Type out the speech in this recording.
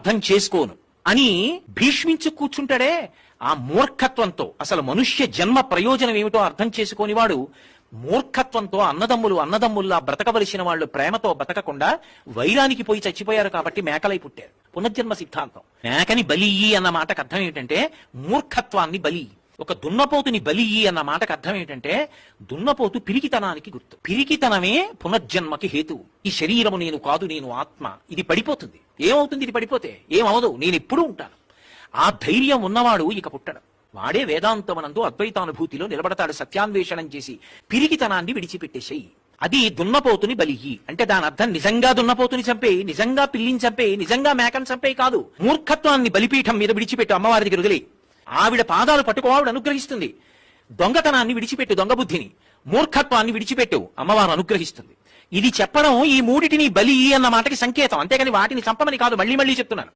అర్థం చేసుకోను అని భీష్మించు కూర్చుంటాడే, ఆ మూర్ఖత్వంతో, అసలు మనుష్య జన్మ ప్రయోజనం ఏమిటో అర్థం చేసుకోని వాడు మూర్ఖత్వంతో అన్నదమ్ముల్లా బ్రతకవలసిన వాళ్ళు ప్రేమతో బ్రతకకుండా వైరానికి పోయి చచ్చిపోయారు కాబట్టి మేకలై పుట్టారు. పునర్జన్మ సిద్ధాంతం. మేకని బలియ్యి అన్న మాటకు అర్థం ఏమిటంటే మూర్ఖత్వాన్ని బలి. ఒక దున్నపోతుని బలియ్యి అన్న మాటకు అర్థం ఏంటంటే దున్నపోతు పిరికితనానికి గుర్తు. పిరికితనమే పునర్జన్మకి హేతువు. ఈ శరీరము నేను కాదు, నేను ఆత్మ, ఇది పడిపోతుంది. ఏమవుతుంది ఇది పడిపోతే? ఏమవదు, నేను ఎప్పుడూ ఉంటాను. ఆ ధైర్యం ఉన్నవాడు ఇక పుట్టడం. వాడే వేదాంతమనందు అద్వైతానుభూతిలో నిలబడతాడు. సత్యాన్వేషణం చేసి పిరికితనాన్ని విడిచిపెట్టేసేయి. అది దున్నపోతుని బలియ్యి అంటే దాని అర్థం నిజంగా దున్నపోతుని చంపేయి, నిజంగా పిల్లిని చంపేయి, నిజంగా మేకను చంపేయి కాదు. మూర్ఖత్వాన్ని బలిపీఠం మీద విడిచిపెట్టు, అమ్మవారి దగ్గర వదిలేయి. ఆవిడ పాదాలు పట్టుకో, ఆవిడ అనుగ్రహిస్తుంది. దొంగతనాన్ని విడిచిపెట్టు, దొంగ బుద్ధిని. మూర్ఖత్వాన్ని విడిచిపెట్టు, అమ్మవారు అనుగ్రహిస్తుంది. ఇది చెప్పడం ఈ మూడిటిని బలి అన్న మాటకి సంకేతం, అంతేగాని వాటిని చంపమని కాదు. మళ్ళీ చెప్తున్నాను.